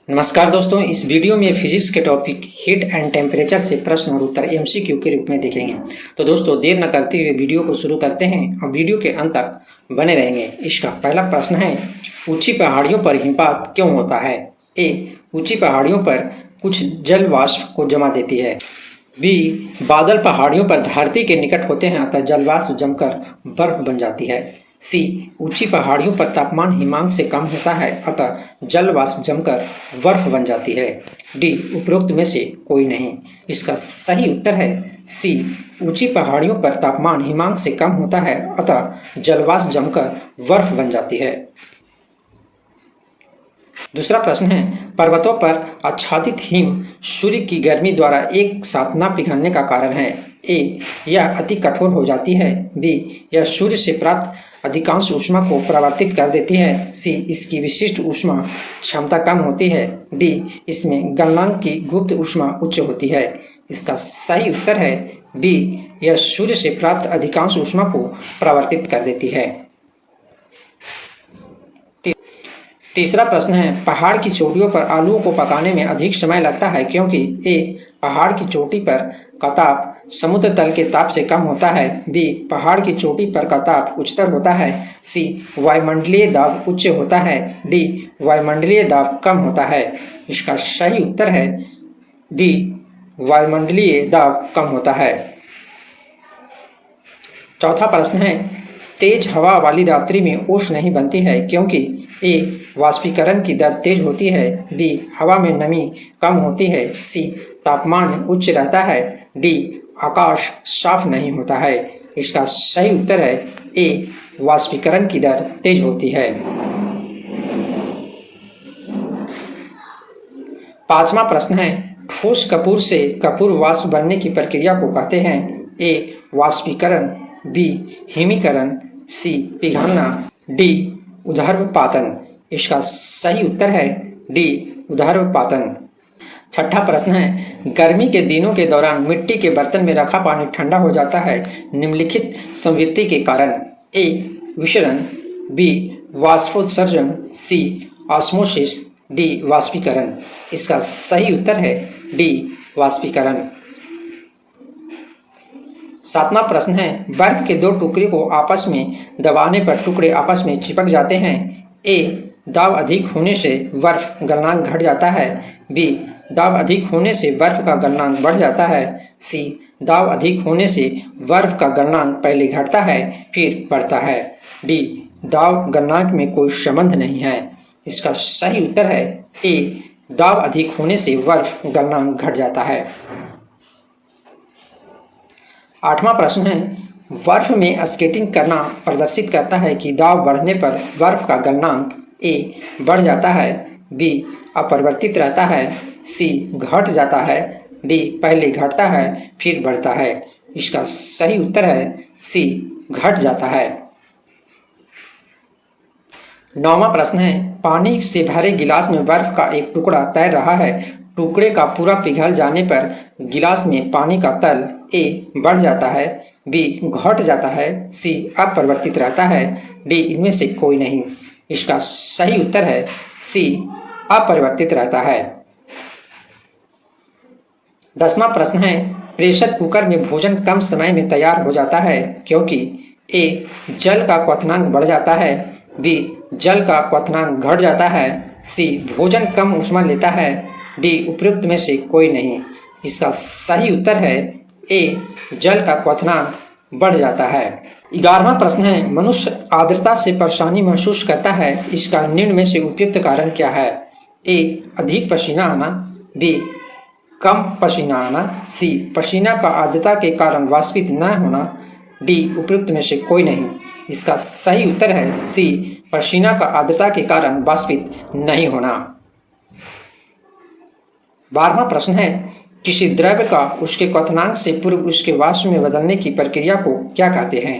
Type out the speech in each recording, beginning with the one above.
नमस्कार दोस्तों, इस वीडियो में फिजिक्स के टॉपिक हीट एंड टेम्परेचर से प्रश्न और उत्तर एमसीक्यू के रूप में देखेंगे। तो दोस्तों देर न करते हुए वीडियो को शुरू करते हैं और वीडियो के अंत तक बने रहेंगे। इसका पहला प्रश्न है, ऊंची पहाड़ियों पर हिमपात क्यों होता है? ए, ऊंची पहाड़ियों पर कुछ जल वाष्प को जमा देती है। बी, बादल पहाड़ियों पर धरती के निकट होते हैं अतः जल वाष्प जमकर बर्फ बन जाती है। सी, ऊंची पहाड़ियों पर तापमान हिमांक से कम होता है अतः जल वाष्प जमकर बर्फ बन जाती है। डी, उपरोक्त में से कोई नहीं। इसका सही उत्तर है सी, ऊंची पहाड़ियों पर तापमान हिमांक से कम होता है अतः जल वाष्प जमकर बर्फ बन जाती है। दूसरा प्रश्न है, पर्वतों पर आच्छादित हिम सूर्य की गर्मी द्वारा एक साथ न पिघलने का कारण है। ए, यह अति कठोर हो जाती है। बी, यह सूर्य से प्राप्त अधिकांश ऊष्मा को परावर्तित कर देती है। सी, इसकी विशिष्ट ऊष्मा क्षमता कम होती है। डी, इसमें गलनांक की गुप्त ऊष्मा उच्च होती है। इसका सही उत्तर है बी, यह सूर्य से प्राप्त अधिकांश ऊष्मा को परावर्तित कर देती है। तीसरा प्रश्न है, पहाड़ की चोटियों पर आलूओं को पकाने में अधिक समय लगता है क्योंकि ए, पहाड़ की चोटी पर का ताप समुद्र तल के ताप से कम होता है। बी, पहाड़ की चोटी पर का ताप उच्चतर होता है। सी, वायुमंडलीय दाब उच्च होता है। डी, वायुमंडलीय दाब कम होता है। इसका सही उत्तर है डी, वायुमंडलीय दाब कम होता है। चौथा प्रश्न है, तेज हवा वाली रात्रि में ओस नहीं बनती है क्योंकि ए, वाष्पीकरण की दर तेज होती है। बी, हवा में नमी कम होती है। सी, तापमान उच्च रहता है। डी, आकाश साफ नहीं होता है। इसका सही उत्तर है ए, वाष्पीकरण की दर तेज होती है। पांचवा प्रश्न है, ठोस कपूर से कपूर वाष्प बनने की प्रक्रिया को कहते हैं। ए, वाष्पीकरण। बी, हिमीकरण। सी, पिघलना। डी, ऊर्ध्वपातन। इसका सही उत्तर है डी, ऊर्ध्वपातन। छठा प्रश्न है, गर्मी के दिनों के दौरान मिट्टी के बर्तन में रखा पानी ठंडा हो जाता है निम्नलिखित संवृत्ति के कारण। ए, विषरण। बी, वाष्पोत्सर्जन। सी, ऑस्मोसिस। डी, वाष्पीकरण। इसका सही उत्तर है डी, वाष्पीकरण। सातवां प्रश्न है, बर्फ के दो टुकड़े को आपस में दबाने पर टुकड़े आपस में चिपक जाते हैं। ए, दाब अधिक होने से बर्फ गलनांक घट जाता है। बी, दाब अधिक होने से बर्फ का गलनांक बढ़ जाता है। सी, दाब अधिक होने से बर्फ का गलनांक पहले घटता है फिर बढ़ता है। डी, दाब गलनांक में कोई संबंध नहीं है। इसका सही उत्तर है ए, दाब अधिक होने से बर्फ गलनांक घट जाता है। आठवां प्रश्न है, बर्फ में स्केटिंग करना प्रदर्शित करता है कि दाब बढ़ने पर बर्फ का गलनांक ए, बढ़ जाता है। बी, अपरिवर्तित रहता है। सी, घट जाता है। डी, पहले घटता है फिर बढ़ता है। इसका सही उत्तर है सी, घट जाता है। नौवां प्रश्न है, पानी से भरे गिलास में बर्फ का एक टुकड़ा तैर रहा है। टुकड़े का पूरा पिघल जाने पर गिलास में पानी का तल ए, बढ़ जाता है। बी, घट जाता है। सी, अपरिवर्तित रहता है। डी, इनमें से कोई नहीं। इसका सही उत्तर है सी, अपरिवर्तित रहता है। 10वां प्रश्न है, प्रेशर कुकर में भोजन कम समय में तैयार हो जाता है क्योंकि ए, जल का क्वथनांक बढ़ जाता है। बी, जल का क्वथनांक घट जाता है। सी, भोजन कम ऊष्मा लेता है। डी, उपयुक्त में से कोई नहीं। इसका सही उत्तर है ए, जल का क्वथनांक बढ़ जाता है। 11वां प्रश्न है, मनुष्य आर्द्रता से परेशानी महसूस करता है, इसका निम्न में से उपयुक्त कारण क्या है? ए, अधिक पसीना आना। बी, कम पसीना आना। सी, पसीना का आर्द्रता के कारण वाष्पित न होना। डी, उपयुक्त में से कोई नहीं। इसका सही उत्तर है सी, पसीना का आर्द्रता के कारण वाष्पित नहीं होना। 12वां प्रश्न है, किसी द्रव्य का उसके क्वथनांक से पूर्व उसके वाष्प में बदलने की प्रक्रिया को क्या कहते हैं?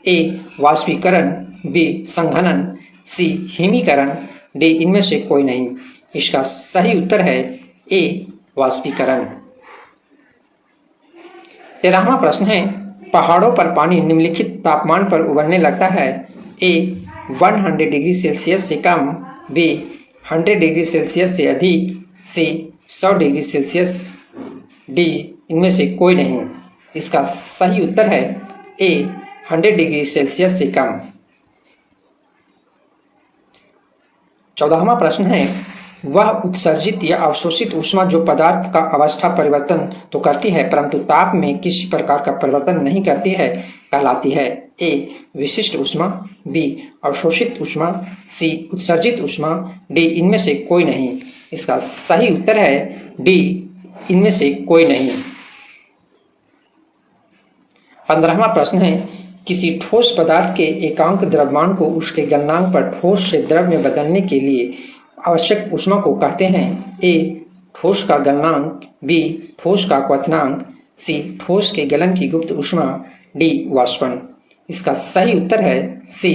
ए, वाष्पीकरण। बी, संघनन। सी, हिमीकरण। डी, इनमें से कोई नहीं। इसका सही उत्तर है ए, वाष्पीकरण। 13वां प्रश्न है, पहाड़ों पर पानी निम्नलिखित तापमान पर उबलने लगता है। ए, 100 डिग्री सेल्सियस से कम। बी, 100 डिग्री सेल्सियस से अधिक, सी 100 डिग्री सेल्सियस, डी इनमें से कोई नहीं। इसका सही उत्तर है ए 100 डिग्री सेल्सियस से कम। 14वां प्रश्न है, वह उत्सर्जित या अवशोषित ऊष्मा जो पदार्थ का अवस्था परिवर्तन तो करती है परंतु ताप में किसी प्रकार का परिवर्तन नहीं करती है कहलाती है। ए विशिष्ट ऊष्मा, बी अवशोषित ऊष्मा, सी उत्सर्जित ऊष्मा, डी इनमें से कोई नहीं। इसका सही उत्तर है डी इनमें से कोई नहीं। 15वां प्रश्न है, किसी ठोस पदार्थ के एकांक द्रव्यमान को उसके गलनांक पर ठोस से द्रव में बदलने के लिए आवश्यक ऊष्मा को कहते हैं। ए ठोस का गलनांक, बी ठोस का क्वथनांक, सी ठोस के गलन की गुप्त ऊष्मा, डी वाष्पन। इसका सही उत्तर है सी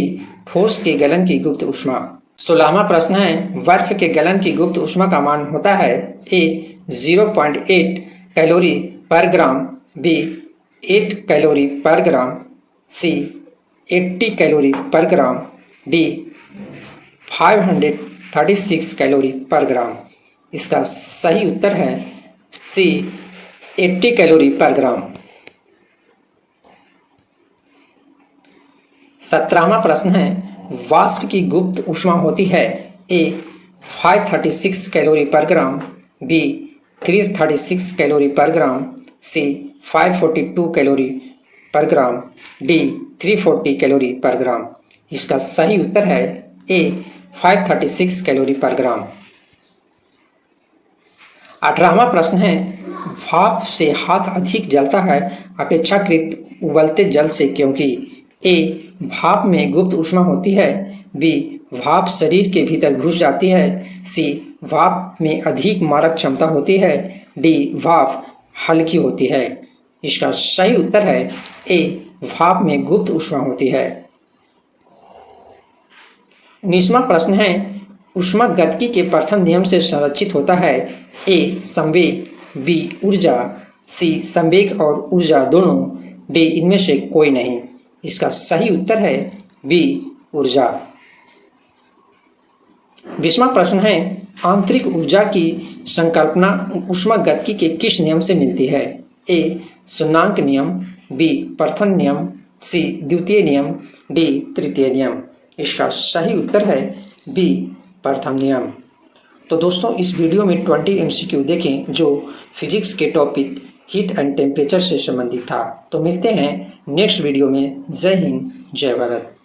ठोस के गलन की गुप्त ऊष्मा। 16वां प्रश्न है, बर्फ के गलन की गुप्त ऊष्मा का मान होता है। ए 0.8 कैलोरी पर ग्राम, बी 8 कैलोरी पर ग्राम, सी 80 कैलोरी पर ग्राम, डी 536 कैलोरी पर ग्राम। इसका सही उत्तर है सी 80 कैलोरी पर ग्राम। 17वां प्रश्न है, वाष्प की गुप्त ऊष्मा होती है। ए 536 कैलोरी पर ग्राम, बी 336 कैलोरी पर ग्राम, सी 542 कैलोरी पर ग्राम, डी 340 कैलोरी पर ग्राम। इसका सही उत्तर है ए 536 कैलोरी पर ग्राम। 18वां प्रश्न है, भाप से हाथ अधिक जलता है अपेक्षाकृत उबलते जल से क्योंकि। ए भाप में गुप्त ऊष्मा होती है, बी भाप शरीर के भीतर घुस जाती है, सी भाप में अधिक मारक क्षमता होती है, डी भाप हल्की होती है। इसका सही उत्तर है ए भाप में गुप्त ऊष्मा होती है। 19वां प्रश्न है, ऊष्मागतिकी के प्रथम नियम से संरक्षित होता है। ए संवेग, बी ऊर्जा, सी संवेग और ऊर्जा दोनों, डी इनमें से कोई नहीं। इसका सही उत्तर है बी ऊर्जा। 20वां प्रश्न है, आंतरिक ऊर्जा की संकल्पना ऊष्मागतिकी के किस नियम से मिलती है। ए शून्याङ्क नियम, बी प्रथम नियम, सी द्वितीय नियम, डी तृतीय नियम। इसका सही उत्तर है बी प्रथम नियम। तो दोस्तों इस वीडियो में 20 MCQ देखें जो फिजिक्स के टॉपिक हीट एंड टेम्परेचर से संबंधित था। तो मिलते हैं नेक्स्ट वीडियो में। जय हिंद, जय भारत।